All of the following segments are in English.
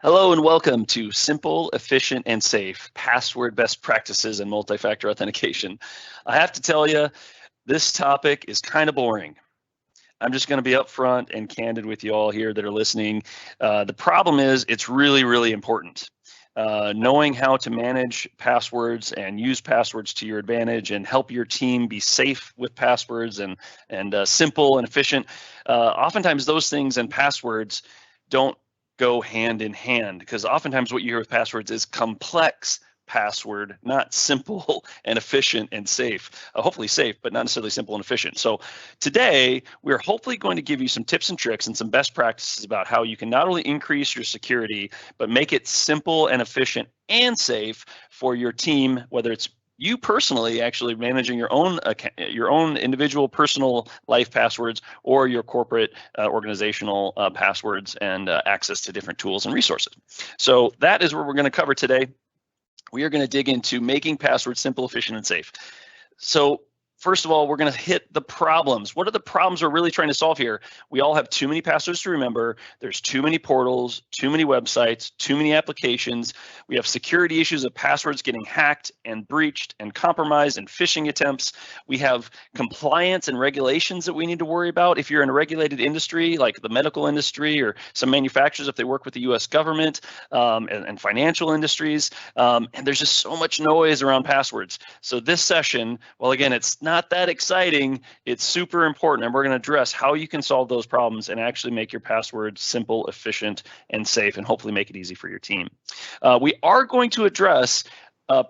Hello and welcome to Simple, Efficient, and Safe Password Best Practices and Multi-Factor Authentication. I have to tell you, this topic is kind of boring. I'm just going to be upfront and candid with you all here that are listening. The problem is it's really, really important. Knowing how to manage passwords and use passwords to your advantage and help your team be safe with passwords and simple and efficient. Oftentimes those things and passwords don't go hand in hand, because oftentimes what you hear with passwords is complex password, not simple and efficient and safe. Hopefully safe, but not necessarily simple and efficient. So today, we're hopefully going to give you some tips and tricks and some best practices about how you can not only increase your security, but make it simple and efficient and safe for your team, whether it's you personally actually managing your own individual personal life passwords, or your corporate organizational passwords and access to different tools and resources. So that is what we're going to cover today. We are going to dig into making passwords simple, efficient, and safe. So first of all, we're going to hit the problems. What are the problems we're really trying to solve here? We all have too many passwords to remember. There's too many portals, too many websites, too many applications. We have security issues of passwords getting hacked and breached and compromised and phishing attempts. We have compliance and regulations that we need to worry about. If you're in a regulated industry, like the medical industry or some manufacturers, if they work with the US government and financial industries, and there's just so much noise around passwords. So this session, well, again, it's not that exciting, it's super important, and we're going to address how you can solve those problems and actually make your passwords simple, efficient, and safe, and hopefully make it easy for your team. We are going to address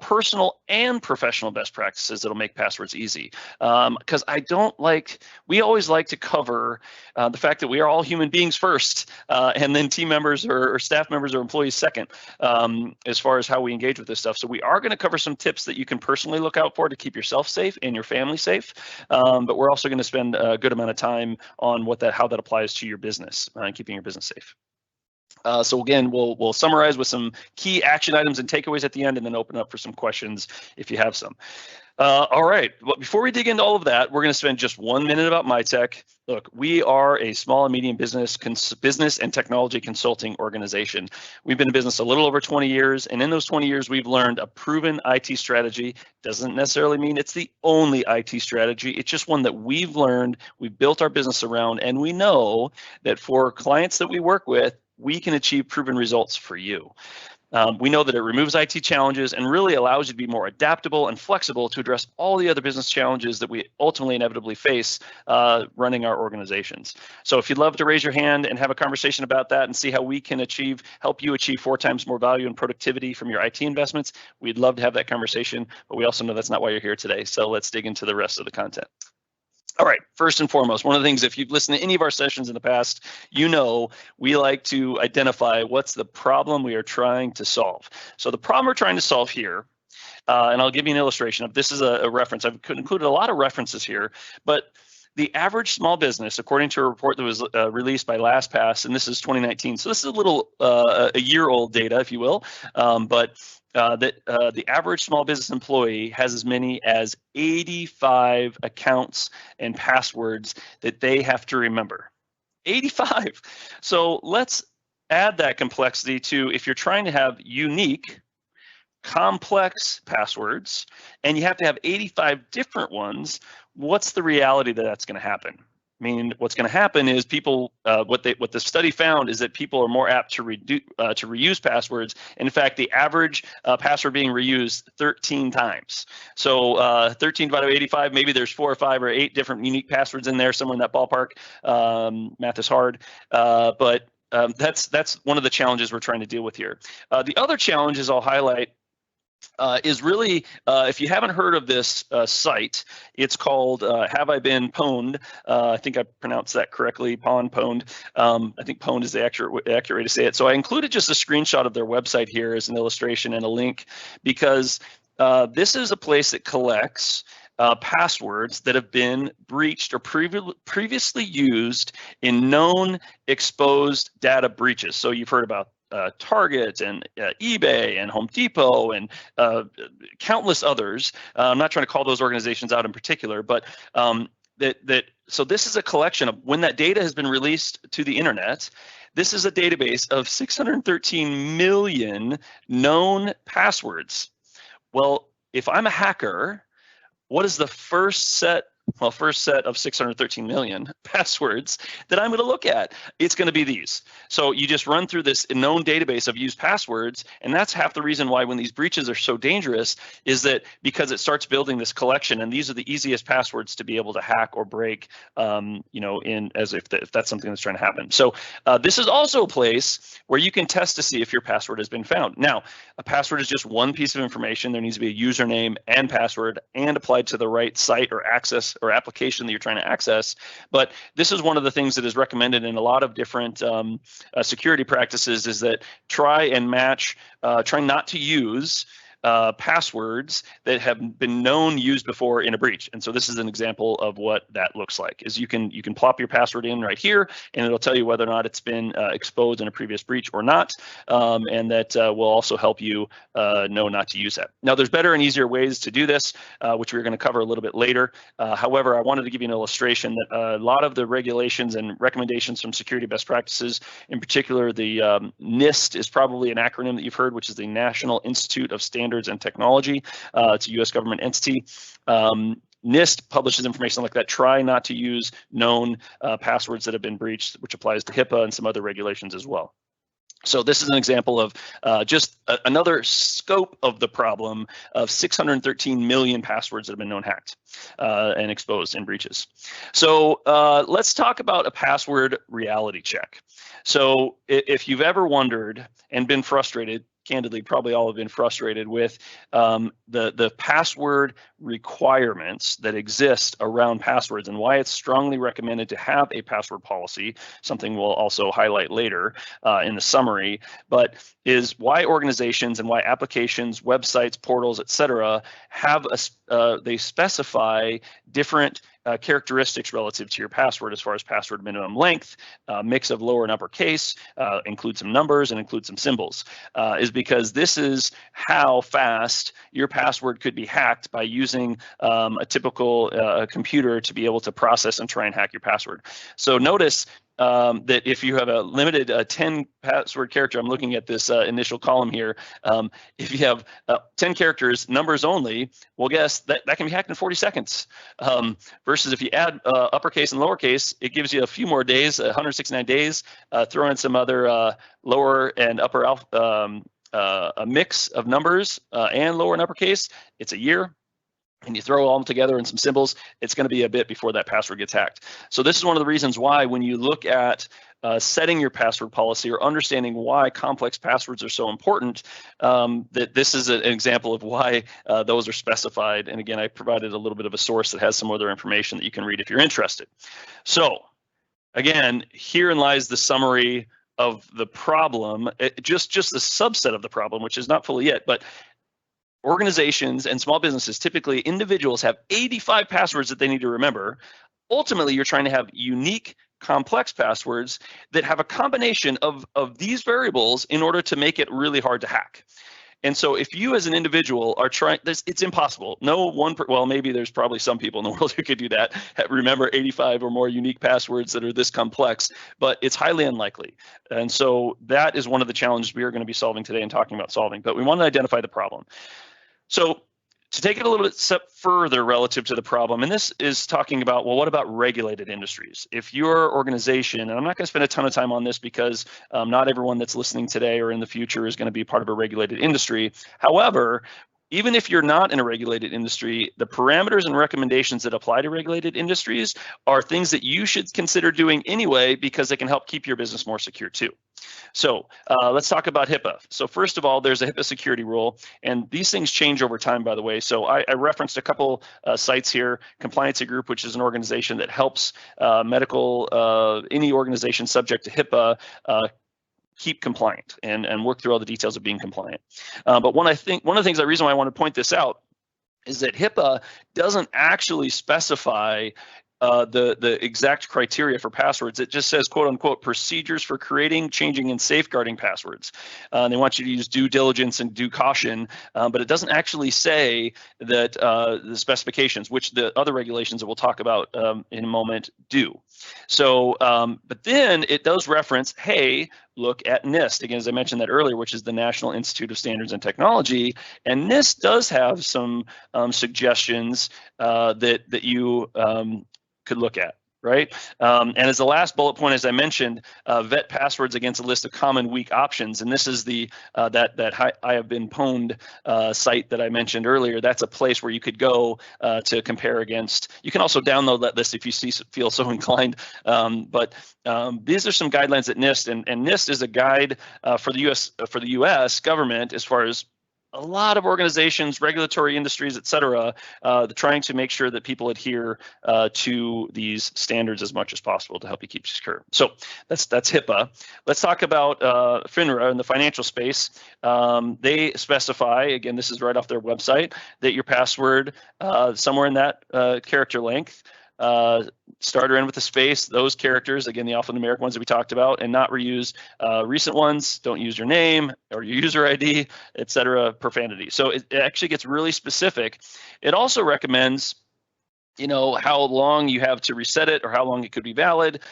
personal and professional best practices that'll make passwords easy. Because we always like to cover the fact that we are all human beings first, and then team members or staff members or employees second, as far as how we engage with this stuff. So we are going to cover some tips that you can personally look out for to keep yourself safe and your family safe. But we're also going to spend a good amount of time on how that applies to your business and keeping your business safe. So again, we'll summarize with some key action items and takeaways at the end, and then open up for some questions if you have some. All right, but before we dig into all of that, we're going to spend just 1 minute about MyTech. Look, we are a small and medium business and technology consulting organization. We've been in business a little over 20 years, and in those 20 years, we've learned a proven IT strategy. Doesn't necessarily mean it's the only IT strategy. It's just one that we've learned, we've built our business around, and we know that for clients that we work with, we can achieve proven results for you. We know that it removes IT challenges and really allows you to be more adaptable and flexible to address all the other business challenges that we ultimately inevitably face running our organizations. So if you'd love to raise your hand and have a conversation about that and see how we can help you achieve 4 times more value and productivity from your IT investments, we'd love to have that conversation, but we also know that's not why you're here today. So let's dig into the rest of the content. All right, first and foremost, one of the things, if you've listened to any of our sessions in the past, you know we like to identify what's the problem we are trying to solve. So the problem we're trying to solve here, and I'll give you an illustration of this. Is a reference. I've included a lot of references here, but the average small business, according to a report that was released by LastPass, and this is 2019, so this is a year-old data, if you will, but the average small business employee has as many as 85 accounts and passwords that they have to remember. 85. So let's add that complexity to, if you're trying to have unique, complex passwords, and you have to have 85 different ones, what's the reality that that's going to happen? I mean, what's going to happen is people, what the study found is that people are more apt to reuse passwords. And in fact, the average password being reused 13 times. So 13 divided by 85, maybe there's 4 or 5 or 8 different unique passwords in there, somewhere in that ballpark. Math is hard, but that's one of the challenges we're trying to deal with here. The other challenges I'll highlight is really, if you haven't heard of this site, it's called Have I Been Pwned? I think I pronounced that correctly, Pwned. I think Pwned is the accurate way to say it. So I included just a screenshot of their website here as an illustration and a link, because this is a place that collects passwords that have been breached or previously used in known exposed data breaches. So you've heard about Target and eBay and Home Depot and countless others. I'm not trying to call those organizations out in particular, but that So this is a collection of when that data has been released to the internet. This is a database of 613 million known passwords. Well, if I'm a hacker, what is the first set of 613 million passwords that I'm going to look at? It's going to be these. So you just run through this known database of used passwords, and that's half the reason why when these breaches are so dangerous is that because it starts building this collection, and these are the easiest passwords to be able to hack or break, if that's something that's trying to happen. So this is also a place where you can test to see if your password has been found. Now, a password is just one piece of information. There needs to be a username and password and applied to the right site or access or application that you're trying to access. But this is one of the things that is recommended in a lot of different security practices, is that try not to use passwords that have been known used before in a breach. And so this is an example of what that looks like. Is you can plop your password in right here, and it'll tell you whether or not it's been exposed in a previous breach or not, and that will also help you know not to use that. Now, there's better and easier ways to do this, which we're going to cover a little bit later. However, I wanted to give you an illustration that a lot of the regulations and recommendations from security best practices, in particular the NIST is probably an acronym that you've heard, which is the National Institute of Standards and Technology. It's a U.S. government entity. NIST publishes information like that. Try not to use known passwords that have been breached, which applies to HIPAA and some other regulations as well. So this is an example of just another scope of the problem of 613 million passwords that have been known hacked and exposed in breaches. So let's talk about a password reality check. So if you've ever wondered and been frustrated, candidly, probably all have been frustrated with the password requirements that exist around passwords and why it's strongly recommended to have a password policy, something we'll also highlight later in the summary, but is why organizations and why applications, websites, portals, etc., have they specify different characteristics relative to your password as far as password minimum length, mix of lower and uppercase, include some numbers and include some symbols, is because this is how fast your password could be hacked by using a typical computer to be able to process and try and hack your password. So notice that if you have a limited 10 password character, I'm looking at this initial column here, if you have 10 characters, numbers only, well, guess that can be hacked in 40 seconds. Versus if you add uppercase and lowercase, it gives you a few more days, 169 days, throw in some other lower and upper a mix of numbers and lower and uppercase, it's a year. And you throw all them together in some symbols, it's going to be a bit before that password gets hacked. So this is one of the reasons why when you look at setting your password policy or understanding why complex passwords are so important, that this is an example of why those are specified. And again, I provided a little bit of a source that has some other information that you can read if you're interested. So again, herein lies the summary of the problem, just the subset of the problem, which is not fully it, but organizations and small businesses, typically individuals, have 85 passwords that they need to remember. Ultimately, you're trying to have unique, complex passwords that have a combination of these variables in order to make it really hard to hack. And so if you as an individual are trying, it's impossible. No one, well, maybe there's probably some people in the world who could do that, remember 85 or more unique passwords that are this complex, but it's highly unlikely. And so that is one of the challenges we are going to be solving today and talking about solving, but we want to identify the problem. So to take it a little bit step further relative to the problem, and this is talking about, well, what about regulated industries? If your organization, and I'm not going to spend a ton of time on this because not everyone that's listening today or in the future is going to be part of a regulated industry. However, even if you're not in a regulated industry, the parameters and recommendations that apply to regulated industries are things that you should consider doing anyway because they can help keep your business more secure too. So let's talk about HIPAA. So first of all, there's a HIPAA security rule, and these things change over time, by the way. So I referenced a couple sites here. Compliancy Group, which is an organization that helps any organization subject to HIPAA keep compliant and work through all the details of being compliant. But one of the reason why I want to point this out is that HIPAA doesn't actually specify the exact criteria for passwords. It just says, quote unquote, procedures for creating, changing, and safeguarding passwords. They want you to use due diligence and due caution, but it doesn't actually say that the specifications, which the other regulations that we'll talk about in a moment do. So, but then it does reference, hey, look at NIST. Again, as I mentioned that earlier, which is the National Institute of Standards and Technology, and NIST does have some suggestions that you could look at, right? And as the last bullet point, as I mentioned, vet passwords against a list of common weak options. And this is the that I have been pwned site that I mentioned earlier. That's a place where you could go to compare against. You can also download that list if you feel so inclined. But these are some guidelines at NIST, and NIST is a guide for the U.S. government as far as a lot of organizations, regulatory industries, et cetera, trying to make sure that people adhere to these standards as much as possible to help you keep secure. So that's HIPAA. Let's talk about FINRA in the financial space. They specify, again, this is right off their website, that your password somewhere in that character length, start or end with a space, those characters, again, the alphanumeric ones that we talked about, and not reuse recent ones. Don't use your name or your user ID, et cetera, profanity. So it actually gets really specific. It also recommends, you know, how long you have to reset it or how long it could be valid,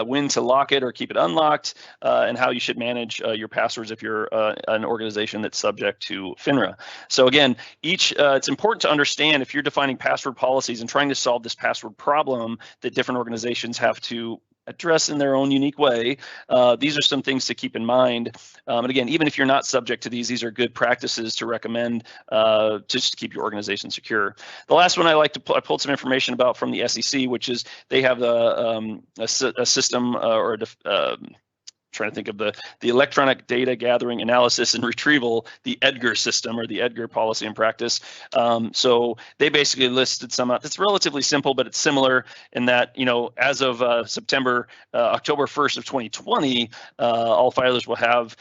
when to lock it or keep it unlocked, and how you should manage your passwords if you're an organization that's subject to FINRA. So again, it's important to understand if you're defining password policies and trying to solve this password problem that different organizations have to address in their own unique way. These are some things to keep in mind. And again, even if you're not subject to these are good practices to recommend just to keep your organization secure. The last one I pulled some information about from the SEC, which is they have a system or trying to think of the electronic data gathering, analysis, and retrieval, the EDGAR system, or the EDGAR policy and practice. So they basically listed some. It's relatively simple, but it's similar in that, you know, as of October 1st of 2020, all filers will have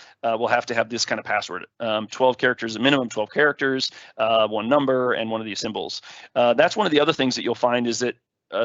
to have this kind of password, 12 characters, a minimum 12 characters, one number, and one of these symbols. That's one of the other things that you'll find is that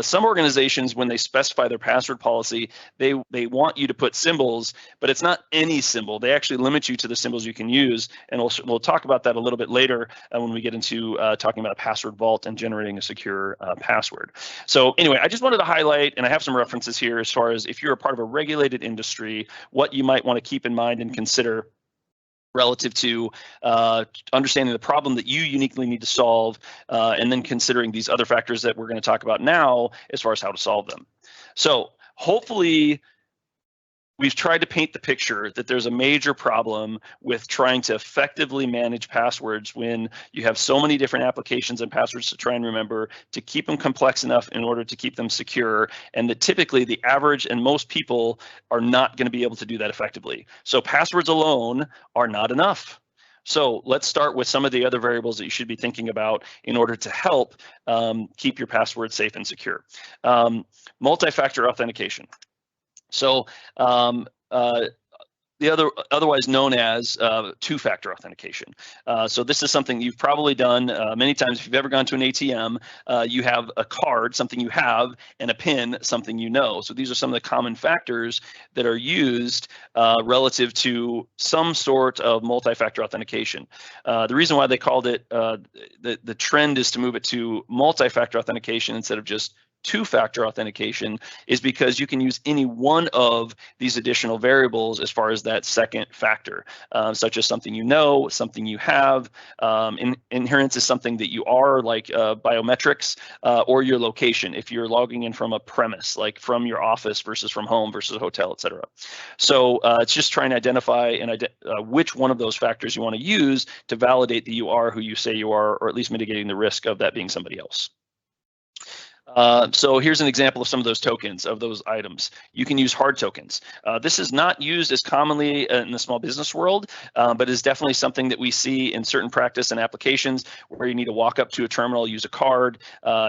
some organizations, when they specify their password policy, they want you to put symbols, but it's not any symbol. They actually limit you to the symbols you can use, and we'll talk about that a little bit later when we get into talking about a password vault and generating a secure password. So anyway, I just wanted to highlight, and I have some references here as far as if you're a part of a regulated industry, what you might want to keep in mind and consider relative to understanding the problem that you uniquely need to solve, and then considering these other factors that we're going to talk about now as far as how to solve them. So hopefully we've tried to paint the picture that there's a major problem with trying to effectively manage passwords when you have so many different applications and passwords to try and remember, to keep them complex enough in order to keep them secure, and that typically the average and most people are not going to be able to do that effectively. So passwords alone are not enough. So let's start with some of the other variables that you should be thinking about in order to help keep your password safe and secure. Multi-factor authentication. So the otherwise known as two-factor authentication. So this is something you've probably done many times. If you've ever gone to an ATM, you have a card, something you have, and a PIN, something you know. So these are some of the common factors that are used relative to some sort of multi-factor authentication. The reason why they called it, the trend is to move it to multi-factor authentication instead of just two-factor authentication, is because you can use any one of these additional variables as far as that second factor, such as something you know, something you have. Inherence is something that you are, like biometrics, or your location, if you're logging in from a premise, like from your office versus from home versus a hotel, et cetera. So it's just trying to identify which one of those factors you want to use to validate that you are who you say you are, or at least mitigating the risk of that being somebody else. So here's an example of some of those tokens, of those items. You can use hard tokens. This is not used as commonly in the small business world, but is definitely something that we see in certain practice and applications where you need to walk up to a terminal, use a card,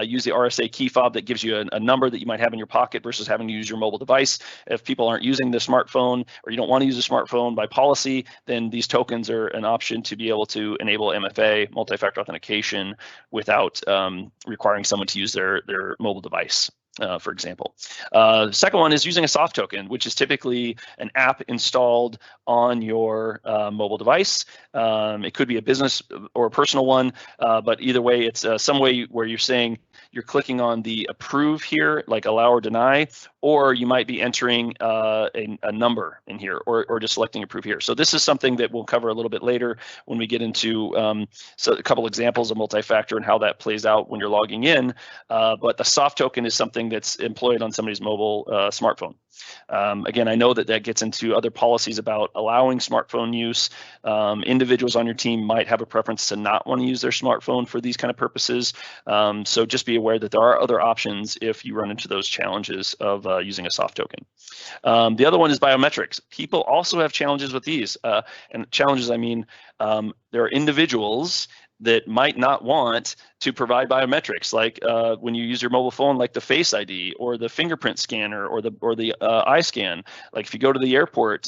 use the RSA key fob that gives you a number that you might have in your pocket versus having to use your mobile device. If people aren't using the smartphone, or you don't want to use a smartphone by policy, then these tokens are an option to be able to enable MFA, multi-factor authentication, without requiring someone to use their mobile device. for example. The second one is using a soft token, which is typically an app installed on your mobile device. It could be a business or a personal one, but either way, it's some way where you're saying you're clicking on the approve here, like allow or deny, or you might be entering a number in here, or just selecting approve here. So this is something that we'll cover a little bit later when we get into a couple examples of multi-factor and how that plays out when you're logging in. But the soft token is something that's employed on somebody's mobile smartphone. Again, I know that gets into other policies about allowing smartphone use. Individuals on your team might have a preference to not want to use their smartphone for these kind of purposes. So just be aware that there are other options if you run into those challenges of using a soft token. The other one is biometrics. People also have challenges with these. And challenges, I mean, there are individuals that might not want to provide biometrics, like when you use your mobile phone, like the Face ID or the fingerprint scanner or the eye scan. Like if you go to the airport,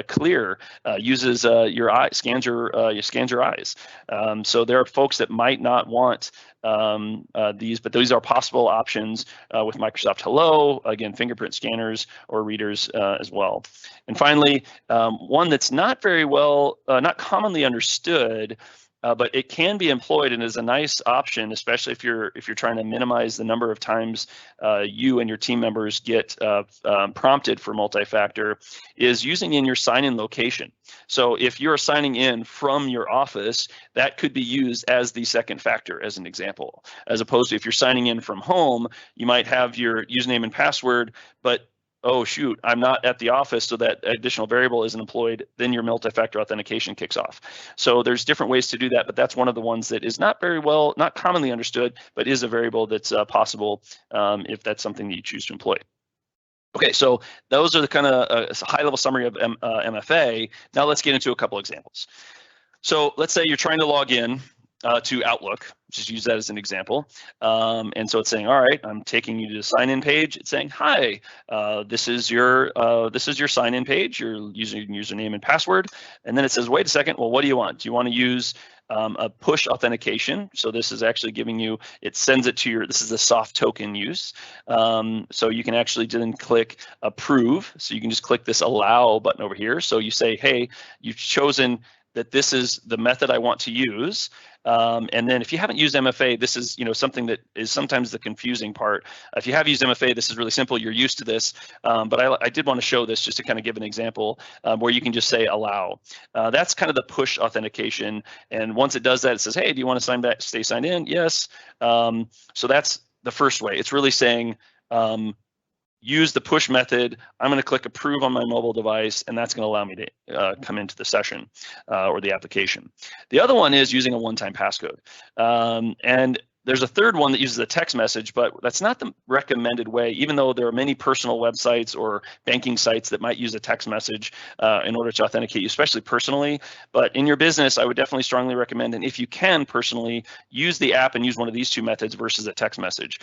Clear uses your eye, scans your eyes. So there are folks that might not want these, but these are possible options with Microsoft Hello, again, fingerprint scanners or readers as well. And finally, one that's not very well, not commonly understood, but it can be employed and is a nice option, especially if you're trying to minimize the number of times you and your team members get prompted for multi-factor, is using in your sign-in location. So if you're signing in from your office, that could be used as the second factor, as an example, as opposed to if you're signing in from home, you might have your username and password, but oh shoot, I'm not at the office, so that additional variable isn't employed, then your multi-factor authentication kicks off. So there's different ways to do that, but that's one of the ones that is not commonly understood, but is a variable that's possible if that's something that you choose to employ. Okay, so those are the kind of high-level summary of MFA. Now let's get into a couple examples. So let's say you're trying to log in to Outlook, just use that as an example. And so it's saying, all right, I'm taking you to the sign-in page. It's saying, hi, this is your sign-in page. You're using username and password. And then it says, wait a second, well, what do you want? Do you want to use a push authentication? So this is actually giving you, it sends it to this is the soft token use. So you can actually then click approve. So you can just click this allow button over here. So you say, hey, you've chosen that this is the method I want to use. And then if you haven't used MFA, this is something that is sometimes the confusing part. If you have used MFA, this is really simple. You're used to this. But I did want to show this just to kind of give an example where you can just say allow. That's kind of the push authentication. And once it does that, it says, hey, do you want to stay signed in? Yes. So that's the first way. It's really saying, use the push method. I'm going to click approve on my mobile device, and that's going to allow me to come into the session or the application. The other one is using a one-time passcode. And there's a third one that uses a text message, but that's not the recommended way, even though there are many personal websites or banking sites that might use a text message in order to authenticate you, especially personally. But in your business, I would definitely strongly recommend, and if you can personally, use the app and use one of these two methods versus a text message.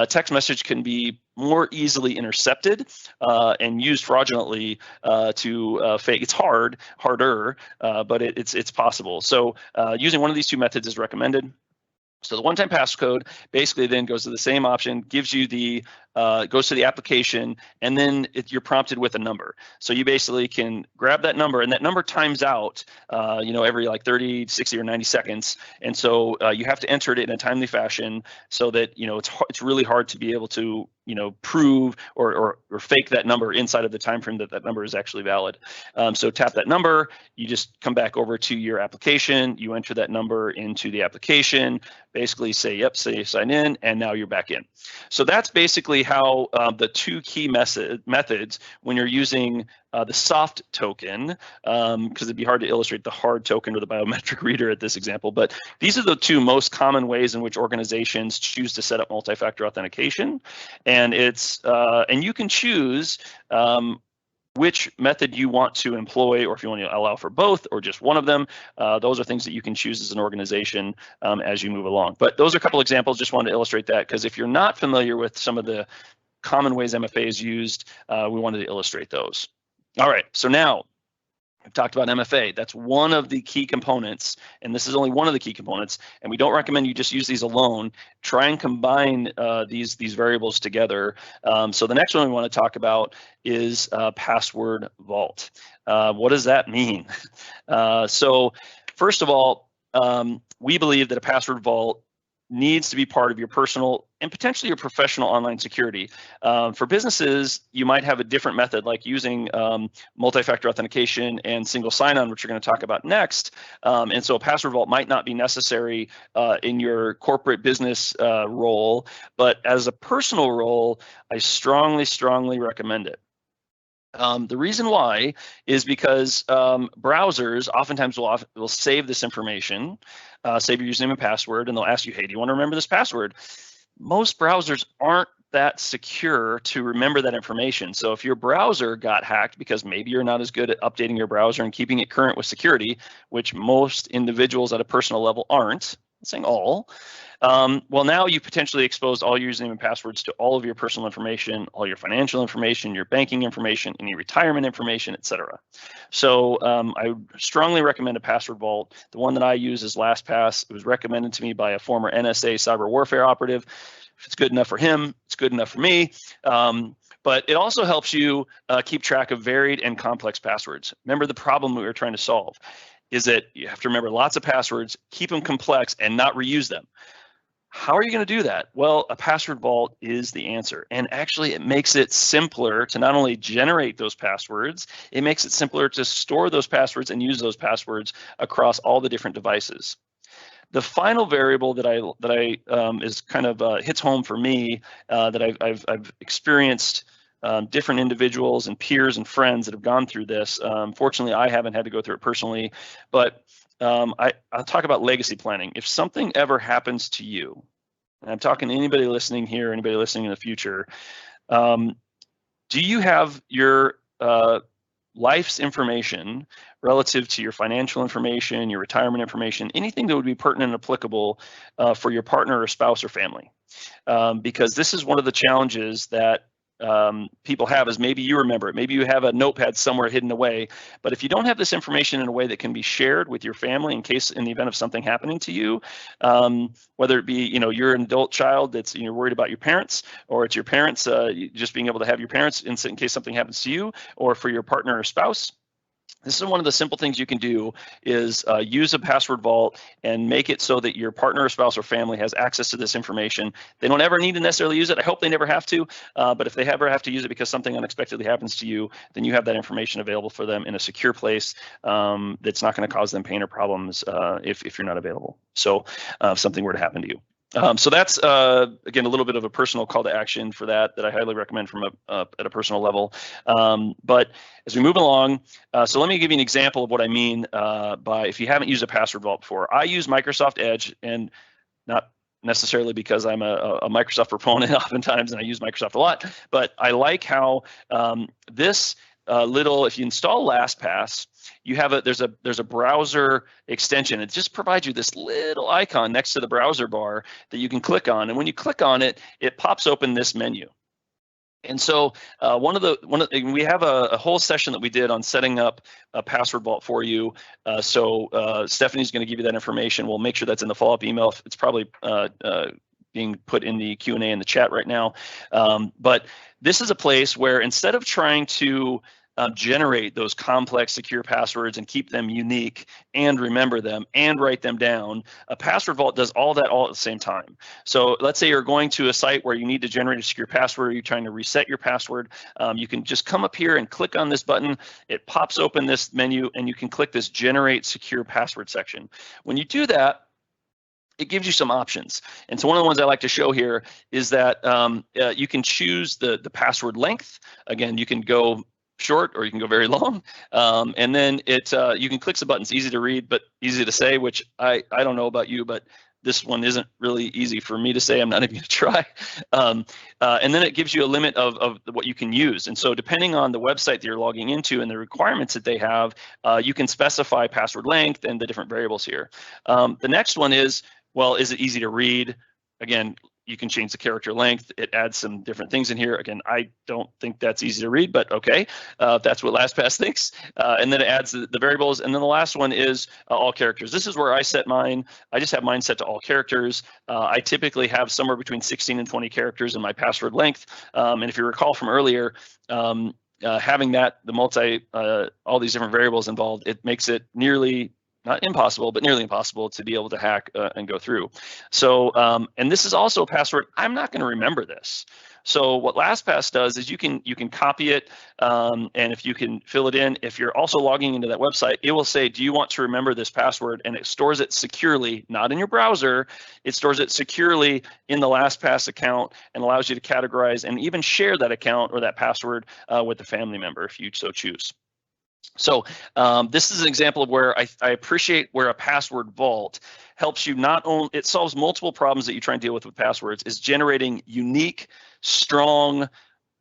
Text message can be more easily intercepted and used fraudulently to fake. It's harder, but it's possible. So using one of these two methods is recommended. So the one-time passcode basically then goes to the same option, gives you goes to the application, and then you're prompted with a number. So you basically can grab that number, and that number times out, every like 30, 60, or 90 seconds. And so you have to enter it in a timely fashion so that, it's really hard to be able to, prove or fake that number inside of the time frame that number is actually valid. So tap that number, you just come back over to your application, you enter that number into the application, basically say, yep, say sign in, and now you're back in. So that's basically how the two key methods when you're using the soft token, because it'd be hard to illustrate the hard token or the biometric reader at this example, but these are the two most common ways in which organizations choose to set up multi-factor authentication. And and you can choose which method you want to employ, or if you want to allow for both or just one of them. Those are things that you can choose as an organization as you move along. But those are a couple examples. Just wanted to illustrate that, because if you're not familiar with some of the common ways MFA is used, we wanted to illustrate those. All right, so now We've talked about MFA. That's one of the key components, and this is only one of the key components, and we don't recommend you just use these alone. Try and combine these variables together. So the next one we want to talk about is password vault. What does that mean? So first of all, we believe that a password vault needs to be part of your personal and potentially your professional online security. For businesses, you might have a different method, like using multi-factor authentication and single sign-on, which we're going to talk about next. And so a password vault might not be necessary in your corporate business role, but as a personal role, I strongly recommend it. The reason why is because browsers oftentimes will save this information, save your username and password, and they'll ask you, hey, do you want to remember this password? Most browsers aren't that secure to remember that information. So if your browser got hacked because maybe you're not as good at updating your browser and keeping it current with security, which most individuals at a personal level aren't, I'm saying all, well, now you potentially exposed all your username and passwords to all of your personal information, all your financial information, your banking information, any retirement information, etc. So I strongly recommend a password vault. The one that I use is LastPass. It was recommended to me by a former NSA cyber warfare operative. If it's good enough for him, it's good enough for me. But it also helps you keep track of varied and complex passwords. Remember the problem we were trying to solve is that you have to remember lots of passwords, keep them complex, and not reuse them. How are you going to do that? Well, a password vault is the answer. And actually, it makes it simpler to not only generate those passwords, it makes it simpler to store those passwords and use those passwords across all the different devices. The final variable that I is kind of hits home for me that I've experienced different individuals and peers and friends that have gone through this. Fortunately, I haven't had to go through it personally, but I'll talk about legacy planning. If something ever happens to you, and I'm talking to anybody listening here, anybody listening in the future, do you have your life's information relative to your financial information, your retirement information, anything that would be pertinent and applicable for your partner or spouse or family? Because this is one of the challenges that people have is maybe you remember it, maybe you have a notepad somewhere hidden away, but if you don't have this information in a way that can be shared with your family in the event of something happening to you, whether it be you're an adult child that's you're worried about your parents, or it's your parents just being able to have your parents in case something happens to you, or for your partner or spouse. This is one of the simple things you can do is use a password vault and make it so that your partner or spouse or family has access to this information. They don't ever need to necessarily use it. I hope they never have to, but if they ever have to use it because something unexpectedly happens to you, then you have that information available for them in a secure place that's not going to cause them pain or problems if you're not available. So if something were to happen to you. So that's, again, a little bit of a personal call to action for that I highly recommend from at a personal level. But as we move along, so let me give you an example of what I mean by if you haven't used a password vault before. I use Microsoft Edge, and not necessarily because I'm a Microsoft proponent oftentimes, and I use Microsoft a lot, but I like how this if you install LastPass, you have there's a browser extension. It just provides you this little icon next to the browser bar that you can click on, and when you click on it, it pops open this menu. And so we have a whole session that we did on setting up a password vault for you. So Stephanie's going to give you that information. We'll make sure that's in the follow-up email. It's probably being put in the Q&A in the chat right now. But this is a place where instead of trying to generate those complex secure passwords and keep them unique and remember them and write them down, a password vault does all that all at the same time. So let's say you're going to a site where you need to generate a secure password, or you're trying to reset your password. You can just come up here and click on this button. It pops open this menu, and you can click this Generate Secure Password section. When you do that, it gives you some options. And so one of the ones I like to show here is that you can choose the password length. Again, you can go short or you can go very long, and then you can click some buttons. Easy to read but easy to say, which I don't know about you, but this one isn't really easy for me to say. I'm not even going to try. And then it gives you a limit of what you can use. And so depending on the website that you're logging into and the requirements that they have, you can specify password length and the different variables here. The next one is, well, is it easy to read? Again, You can change the character length. It adds some different things in here. Again, I don't think that's easy to read, but okay, that's what LastPass thinks. And then it adds the variables. And then the last one is all characters. This is where I set mine. I just have mine set to all characters. I typically have somewhere between 16 and 20 characters in my password length. And if you recall from earlier, having all these different variables involved, it makes it nearly, not impossible, but nearly impossible to be able to hack and go through. So, and this is also a password. I'm not going to remember this. So what LastPass does is you can copy it, and if you can fill it in, if you're also logging into that website, it will say, do you want to remember this password? And it stores it securely, not in your browser. It stores it securely in the LastPass account and allows you to categorize and even share that account or that password with a family member if you so choose. So this is an example of where I appreciate where a password vault helps you not only, it solves multiple problems that you try and deal with passwords, is generating unique, strong,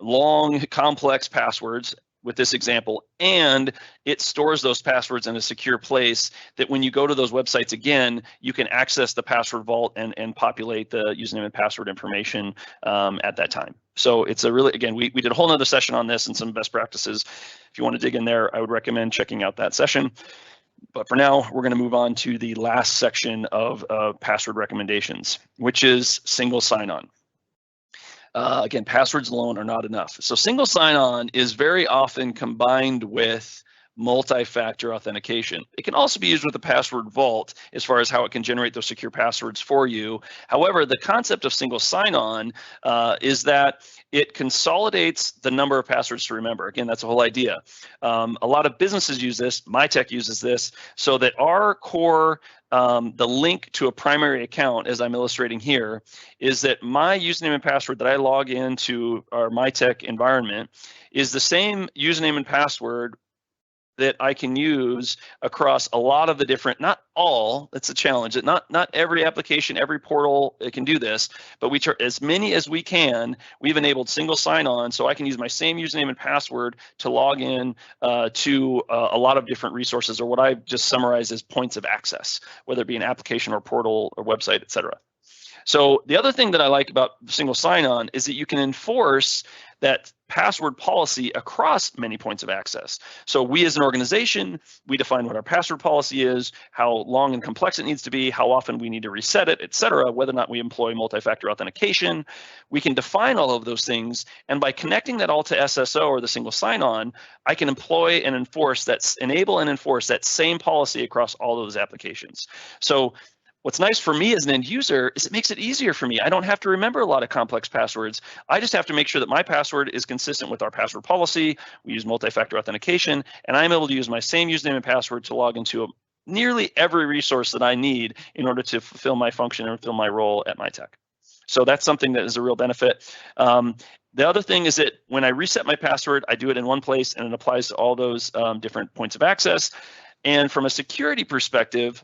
long, complex passwords with this example, and it stores those passwords in a secure place that when you go to those websites again, you can access the password vault and populate the username and password information at that time. So it's a really, again, we did a whole nother session on this and some best practices. If you want to dig in there, I would recommend checking out that session. But for now, we're going to move on to the last section of password recommendations, which is single sign-on. Again, passwords alone are not enough. So single sign-on is very often combined with multi-factor authentication. It can also be used with a password vault as far as how it can generate those secure passwords for you. However, the concept of single sign-on is that it consolidates the number of passwords to remember. Again, that's the whole idea. A lot of businesses use this. MyTech uses this so that our core, the link to a primary account, as I'm illustrating here, is that my username and password that I log into our MyTech environment is the same username and password that I can use across a lot of the different, not all, that's a challenge. Not every application, every portal, it can do this, but we try as many as we can. We've enabled single sign-on, so I can use my same username and password to log in to a lot of different resources, or what I've just summarized as points of access, whether it be an application or portal or website, et cetera. So the other thing that I like about single sign-on is that you can enforce that password policy across many points of access. So we as an organization, we define what our password policy is, how long and complex it needs to be, how often we need to reset it, et cetera, whether or not we employ multi-factor authentication. We can define all of those things, and by connecting that all to SSO or the single sign-on, I can employ and enforce that, enable and enforce that same policy across all those applications. So what's nice for me as an end user is it makes it easier for me. I don't have to remember a lot of complex passwords. I just have to make sure that my password is consistent with our password policy. We use multi-factor authentication, and I'm able to use my same username and password to log into nearly every resource that I need in order to fulfill my function and fulfill my role at MyTech. So that's something that is a real benefit. The other thing is that when I reset my password, I do it in one place, and it applies to all those different points of access. And from a security perspective,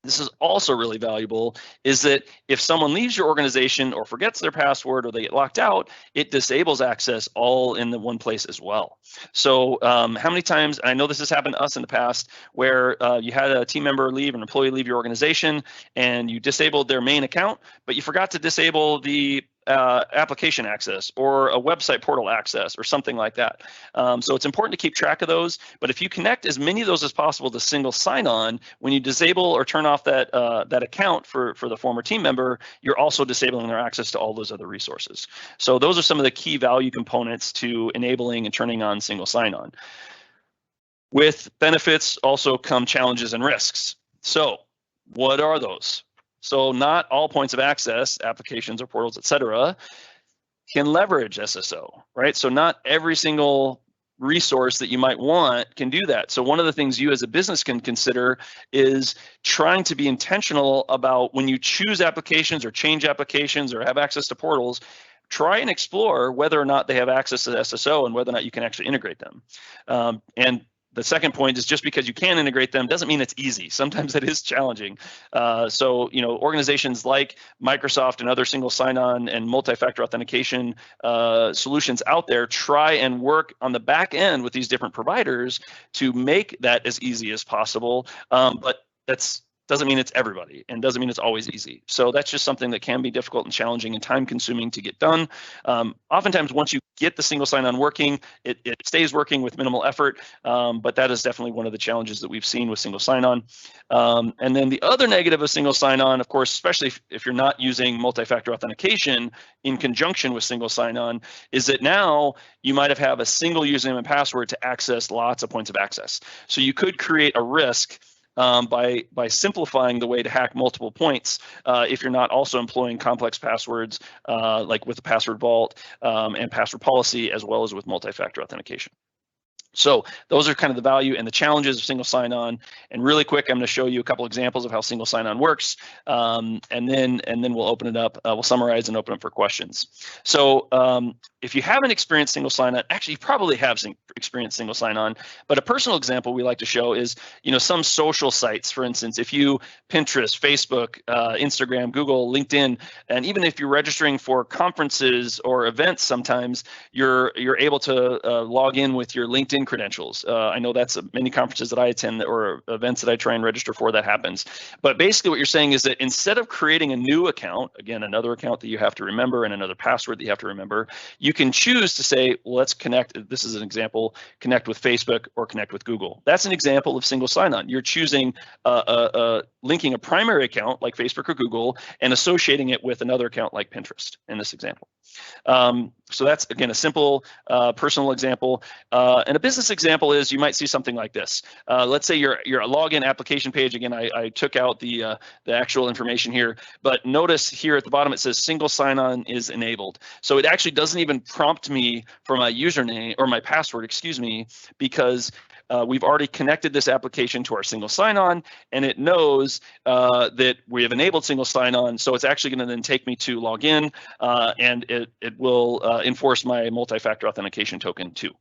this is also really valuable, is that if someone leaves your organization or forgets their password or they get locked out, it disables access all in the one place as well. So how many times, and I know this has happened to us in the past, where you had a team member leave, an employee leave your organization, and you disabled their main account, but you forgot to disable the application access or a website portal access or something like that. So it's important to keep track of those. But if you connect as many of those as possible to single sign-on, when you disable or turn off that that account for the former team member, you're also disabling their access to all those other resources. So those are some of the key value components to enabling and turning on single sign-on. With benefits also come challenges and risks. So what are those? So not all points of access, applications or portals, et cetera, can leverage SSO, right? So not every single resource that you might want can do that. So one of the things you as a business can consider is trying to be intentional about when you choose applications or change applications or have access to portals, try and explore whether or not they have access to SSO and whether or not you can actually integrate them. And the second point is just because you can integrate them doesn't mean it's easy. Sometimes it is challenging. So, you know, organizations like Microsoft and other single sign-on and multi-factor authentication solutions out there try and work on the back end with these different providers to make that as easy as possible. But that doesn't mean it's everybody, and doesn't mean it's always easy. So that's just something that can be difficult and challenging and time consuming to get done. Oftentimes, once you get the single sign-on working, it stays working with minimal effort, but that is definitely one of the challenges that we've seen with single sign-on. And then the other negative of single sign-on, of course, especially if you're not using multi-factor authentication in conjunction with single sign-on, is that now you might have a single username and password to access lots of points of access. So you could create a risk by simplifying the way to hack multiple points if you're not also employing complex passwords like with the password vault and password policy, as well as with multi-factor authentication. So those are kind of the value and the challenges of single sign-on. And really quick, I'm going to show you a couple examples of how single sign-on works, and then we'll open it up. We'll summarize and open up for questions. So if you haven't experienced single sign-on, actually you probably have experienced single sign-on, but a personal example we like to show is, some social sites, for instance, if you Pinterest, Facebook, Instagram, Google, LinkedIn, and even if you're registering for conferences or events, sometimes you're able to log in with your LinkedIn credentials. I know that's many conferences that I attend or events that I try and register for, that happens. But basically what you're saying is that instead of creating a new account, again, another account that you have to remember and another password that you have to remember, you can choose to say, well, let's connect. This is an example, connect with Facebook or connect with Google. That's an example of single sign-on. You're choosing linking a primary account like Facebook or Google and associating it with another account like Pinterest in this example. So that's, again, a simple personal example. And a business example is you might see something like this. Let's say you're a login application page. Again, I took out the actual information here, but notice here at the bottom it says single sign-on is enabled. So it actually doesn't even prompt me for my username or my password, excuse me, because we've already connected this application to our single sign-on, and it knows that we have enabled single sign-on. So it's actually going to then take me to log in, and it will enforce my multi-factor authentication token too.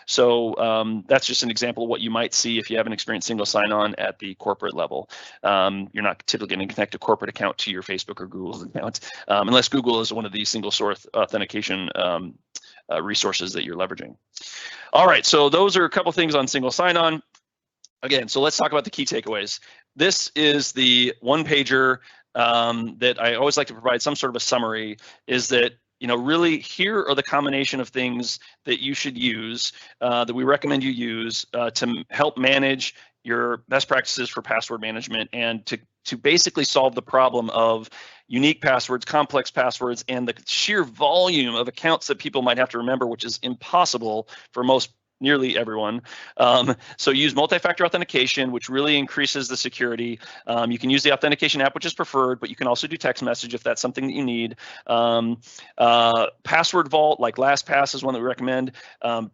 So that's just an example of what you might see if you haven't experienced single sign-on at the corporate level. You're not typically going to connect a corporate account to your Facebook or Google account, unless Google is one of these single source authentication resources that you're leveraging. All right, so those are a couple things on single sign-on. Again, so let's talk about the key takeaways. This is the one-pager that I always like to provide some sort of a summary, is that really here are the combination of things that you should use, that we recommend you use to help manage your best practices for password management and to basically solve the problem of unique passwords, complex passwords, and the sheer volume of accounts that people might have to remember, which is impossible for nearly everyone. So use multi-factor authentication, which really increases the security. You can use the authentication app, which is preferred, but you can also do text message if that's something that you need. Password vault, like LastPass, is one that we recommend,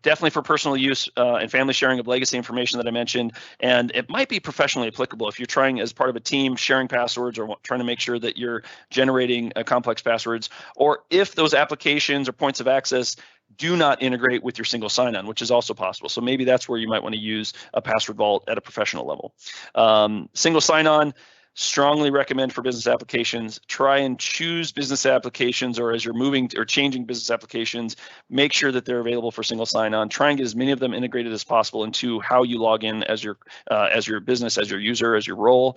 definitely for personal use and family sharing of legacy information that I mentioned. And it might be professionally applicable if you're trying as part of a team sharing passwords or trying to make sure that you're generating complex passwords, or if those applications or points of access do not integrate with your single sign-on, which is also possible. So maybe that's where you might want to use a password vault at a professional level. Single sign-on, strongly recommend for business applications. Try and choose business applications, or as you're moving or changing business applications, make sure that they're available for single sign-on. Try and get as many of them integrated as possible into how you log in as your business, as your user, as your role.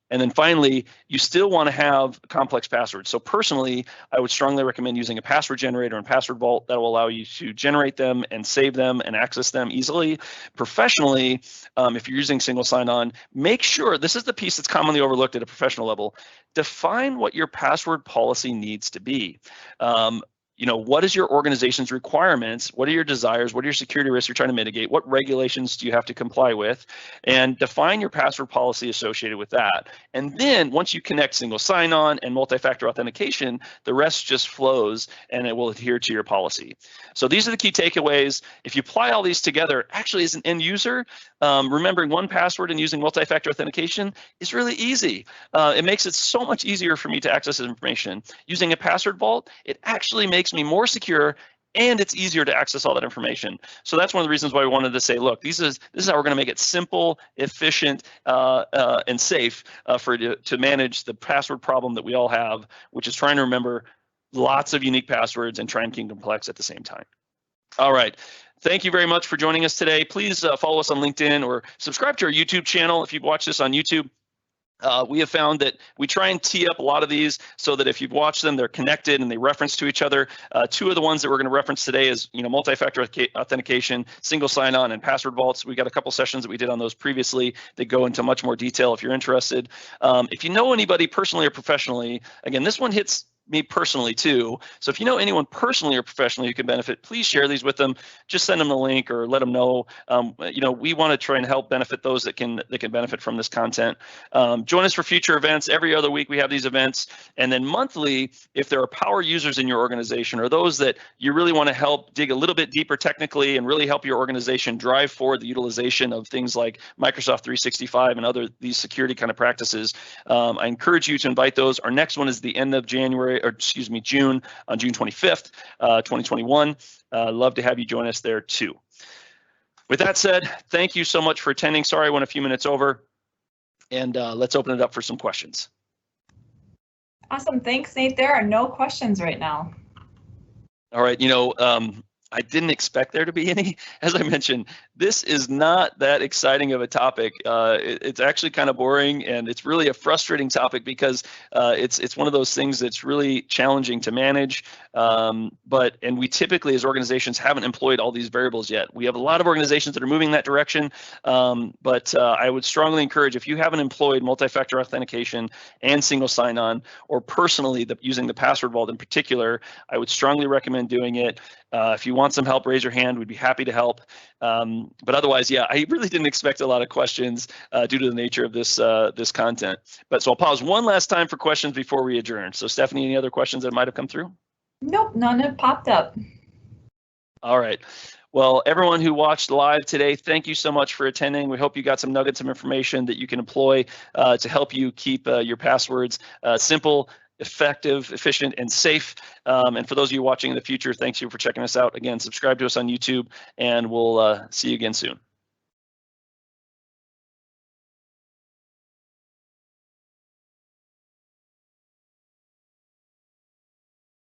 And then finally, you still want to have complex passwords. So personally, I would strongly recommend using a password generator and password vault that will allow you to generate them and save them and access them easily. Professionally, if you're using single sign-on, make sure, this is the piece that's commonly overlooked at a professional level, define what your password policy needs to be. What is your organization's requirements? What are your desires? What are your security risks you're trying to mitigate? What regulations do you have to comply with? And define your password policy associated with that. And then once you connect single sign-on and multi-factor authentication, the rest just flows and it will adhere to your policy. So these are the key takeaways. If you apply all these together, actually as an end user, remembering one password and using multi-factor authentication is really easy. It makes it so much easier for me to access this information. Using a password vault, it actually makes me more secure, and it's easier to access all that information. So that's one of the reasons why we wanted to say, look, this is how we're going to make it simple, efficient, and safe to manage the password problem that we all have, which is trying to remember lots of unique passwords and try and keep them complex at the same time. All right. Thank you very much for joining us today. Please follow us on LinkedIn or subscribe to our YouTube channel if you've watched this on YouTube. We have found that we try and tee up a lot of these so that if you've watched them, they're connected and they reference to each other. Two of the ones that we're going to reference today is, multi-factor authentication, single sign-on, and password vaults. We got a couple sessions that we did on those previously that go into much more detail if you're interested. If you know anybody personally or professionally, again, this one hits me personally too. So if you know anyone personally or professionally who can benefit, please share these with them. Just send them the link or let them know. We want to try and help benefit those that can benefit from this content. Join us for future events. Every other week we have these events, and then monthly, if there are power users in your organization or those that you really want to help dig a little bit deeper technically and really help your organization drive forward the utilization of things like Microsoft 365 and other these security kind of practices, I encourage you to invite those. Our next one is the end of June, on June 25th, 2021. Love to have you join us there too. With that said, thank you so much for attending. Sorry I went a few minutes over, and let's open it up for some questions. Awesome, thanks, Nate. There are no questions right now. All right, I didn't expect there to be any. As I mentioned, this is not that exciting of a topic. It's actually kind of boring, and it's really a frustrating topic because it's one of those things that's really challenging to manage. And we typically, as organizations, haven't employed all these variables yet. We have a lot of organizations that are moving that direction, but I would strongly encourage, if you haven't employed multi-factor authentication and single sign-on, or personally using the password vault in particular, I would strongly recommend doing it. If you want some help, raise your hand. We'd be happy to help. But otherwise, yeah, I really didn't expect a lot of questions due to the nature of this content. So I'll pause one last time for questions before we adjourn. So Stephanie, any other questions that might have come through? Nope, none have popped up. All right. Well, everyone who watched live today, thank you so much for attending. We hope you got some nuggets of information that you can employ to help you keep your passwords simple, effective, efficient, and safe. And for those of you watching in the future, thanks you for checking us out. Again, subscribe to us on YouTube, and we'll see you again soon.